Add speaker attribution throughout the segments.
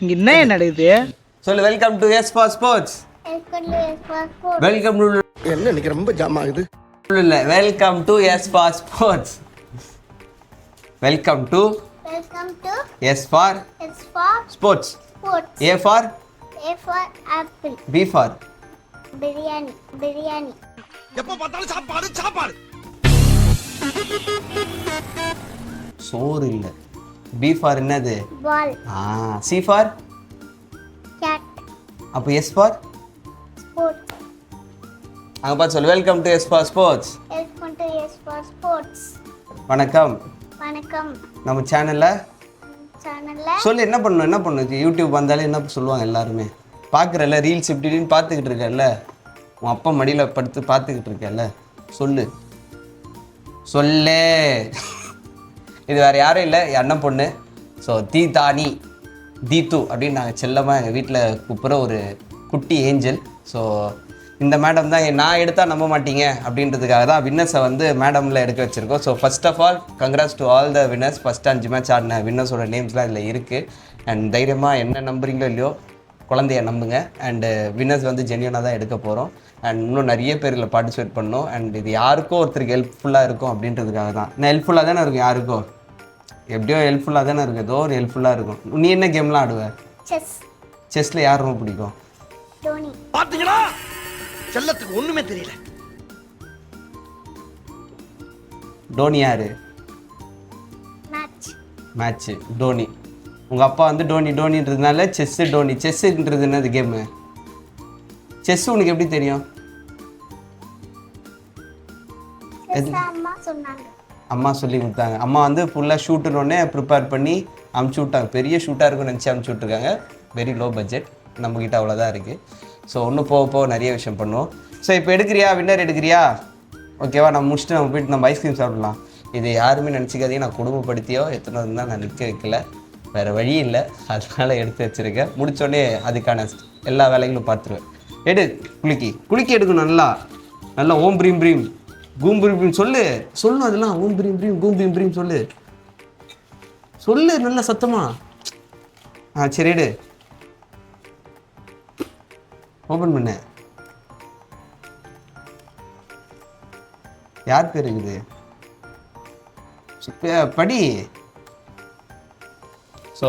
Speaker 1: இங்க என்ன நடக்குது?
Speaker 2: சொல்லு. Welcome to S for sports. Welcome to
Speaker 3: என்ன இன்னைக்கு ரொம்ப ஜாம் ஆகுது.
Speaker 2: இல்ல welcome to S for sports. Welcome to S for sports. A for
Speaker 4: apple.
Speaker 2: B for
Speaker 4: biryani.
Speaker 3: எப்ப பார்த்தாலும் சாப்பாடு.
Speaker 2: சோறு இல்ல. பி ஃபார் என்னது?
Speaker 4: பால்.
Speaker 2: C for
Speaker 4: cat.
Speaker 2: அப்போ எஸ் ஃபார்
Speaker 4: ஸ்போர்ட்.
Speaker 2: அங்க பார்த்து சொல்லு. Welcome to S for sports.
Speaker 4: Welcome to S for sports.
Speaker 2: வணக்கம். நம்ம சேனல்ல சொல்லு. என்ன பண்ணணும் யூடியூப் வந்தாலே என்ன சொல்லுவாங்க எல்லாருமே? பார்க்குறல்ல ரீல்ஸ் இப்படின்னு பார்த்துக்கிட்டு இருக்கல, உன் அப்பா மடியில் படுத்து பார்த்துக்கிட்டு இருக்கல, சொல்லு. இது வேறு யாரும் இல்லை, என் அண்ணன் பொண்ணு. ஸோ தீதானி, தீத்து அப்படின்னு நாங்கள் செல்லமாக எங்கள் வீட்டில் கூப்பிட்ற ஒரு குட்டி ஏஞ்சல். ஸோ இந்த மேடம் தான் நான் எடுத்தால் நம்ப மாட்டீங்க அப்படின்றதுக்காக தான் வின்னர்ஸை வந்து மேடமில் எடுக்க வச்சுருக்கோம். So first of all congrats to all the winners. First 5 match ஆடின வின்னர்ஸோட நேம்ஸ்லாம் இதில் இருக்குது. அண்ட் தைரியமாக என்ன நம்புறீங்களோ இல்லையோ குழந்தைய நம்புங்க. அண்டு வின்னர்ஸ் வந்து ஜென்யூனாக தான் எடுக்க போகிறோம். அண்ட் இன்னும் நிறைய பேர் இதில் பார்ட்டிசிபேட் பண்ணோம். அண்ட் இது யாருக்கோ ஒருத்தருக்கு ஹெல்ப்ஃபுல்லாக இருக்கும் அப்படின்றதுக்காக தான். நான் ஹெல்ப்ஃபுல்லாக தானே இருக்கும், யாருக்கோ எப்படியோ ஹெல்ப்ஃபுல்லாக தானே இருக்குது, ஏதோ ஒரு ஹெல்ப்ஃபுல்லாக இருக்கும். நீ என்ன கேம்லாம் ஆடுவேன்? செஸ்ஸில் யார் ரொம்ப பிடிக்கும்?
Speaker 3: பார்த்தீங்களா, செல்லத்துக்கு ஒன்றுமே தெரியல.
Speaker 2: டோனி யாரு? மேட்ச்சு டோனி. உங்கள் அப்பா வந்து டோனின்றதுனால செஸ்ஸு டோனி. செஸ்ஸுன்றது என்னது கேமு? செஸ் உனக்கு எப்படி தெரியும்? அம்மா சொல்லி கொடுத்தாங்க. அம்மா வந்து ஃபுல்லாக ஷூட்டுன்னொடனே ப்ரிப்பேர் பண்ணி அமுச்சு விட்டாங்க. பெரிய ஷூட்டாக இருக்குன்னு நினச்சி அமுச்சு விட்ருக்காங்க. வெரி லோ பட்ஜெட், நம்மக்கிட்ட அவ்வளோதான் இருக்குது. ஸோ இன்னும் போக நிறைய விஷயம் பண்ணுவோம். ஸோ இப்போ எடுக்கிறியா? வின்னர் எடுக்கிறியா? ஓகேவா, நம்ம முடிச்சுட்டு நம்ம போய்ட்டு நம்ம ஐஸ்கிரீம் சாப்பிடலாம். இது யாருமே நினச்சிக்காதீங்க, நான் குடும்பப்படுத்தியோ எத்தனை இருந்தால் நான் நிற்க வைக்கல, வேறு வழி இல்லை, அதனால் எடுத்து வச்சுருக்கேன். முடித்தோடனே அதுக்கான எல்லா வேலைகளும் பார்த்துருவேன். குளிக்கி எடுக்கணும். நல்லா ஓம் பிரீம் பிரீம் கூம் பிரீம் பிரீம் சொல்லு. அதெல்லாம் ஓம் பிரீம் பிரீம் கூம் பிரீம் பிரீம் சொல்லு நல்லா சத்தமா. சரி எடு. ஓப்பன் பண்ண. யார் பேர் இருக்குது? படி. ஸோ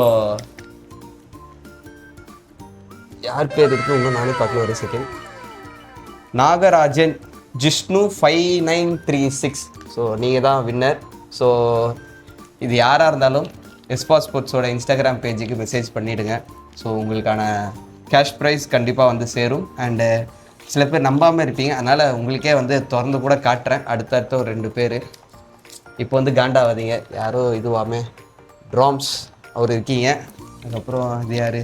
Speaker 2: யார் பேர் இருக்கு இன்னும் நானே பார்க்கல, ஒரு செகண்ட். நாகராஜன் ஜிஷ்ணு 5936. ஸோ நீங்கள் தான் வின்னர். ஸோ இது யாராக இருந்தாலும் எஸ்பா ஸ்போர்ட்ஸோட இன்ஸ்டாகிராம் பேஜுக்கு மெசேஜ் பண்ணிவிடுங்க. ஸோ உங்களுக்கான கேஷ் ப்ரைஸ் கண்டிப்பாக வந்து சேரும். அண்டு சில பேர் நம்பாமல் இருப்பீங்க, அதனால் உங்களுக்கே வந்து திறந்து கூட காட்டுறேன். அடுத்தடுத்த ஒரு 2 பேர். இப்போ வந்து காண்டாவாதீங்க, யாரோ இதுவாமே ட்ராம்ஸ் அவர் இருக்கீங்க. அதுக்கப்புறம் இது யார்?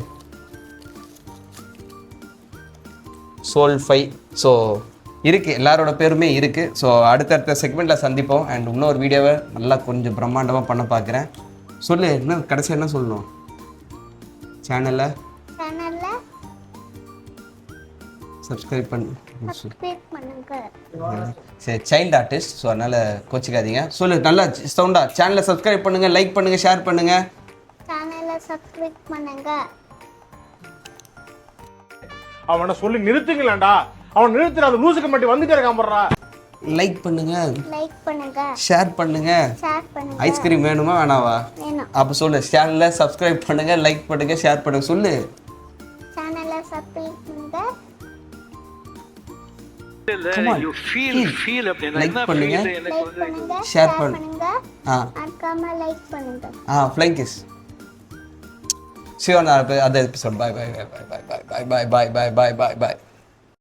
Speaker 2: சோல் 5. ஸோ இருக்குது, எல்லாரோட பேருமே இருக்குது. ஸோ அடுத்தடுத்த செக்மெண்ட்டில் சந்திப்போம். அண்ட் இன்னொரு வீடியோவை நல்லா கொஞ்சம் பிரம்மாண்டமாக பண்ண பார்க்குறேன். சொல்லு, என்ன கடைசியாக என்ன சொல்லணும்? சேனலில் சப்ஸ்கிரைப் பண்ணுங்க. சரி, சைல்டு ஆர்டிஸ்ட், ஸோ அதனால் கோச்சிக்காதீங்க. சொல்லு நல்லா சவுண்டா. சேனலை சப்ஸ்கிரைப் பண்ணுங்கள், லைக் பண்ணுங்கள், ஷேர் பண்ணுங்கள்.
Speaker 3: அவனை சொல்லி நிறுத்துங்களேன்டா. அவன் நிறுத்துற அந்த லூசுக்கு மட்டும் வந்துட்டே இருக்கான் போடுறா.
Speaker 2: லைக் பண்ணுங்க, ஷேர் பண்ணுங்க. ஐஸ்கிரீம் வேணுமா வேணாவா? அப்போ சொல்லு. சேனலை சப்ஸ்கிரைப் பண்ணுங்க, லைக் பண்ணுங்க, ஷேர் பண்ணுங்க. சொல்லு. லைக் பண்ணுங்க, ஷேர் பண்ணுங்க. Flying kiss. See you on the other episode. Bye.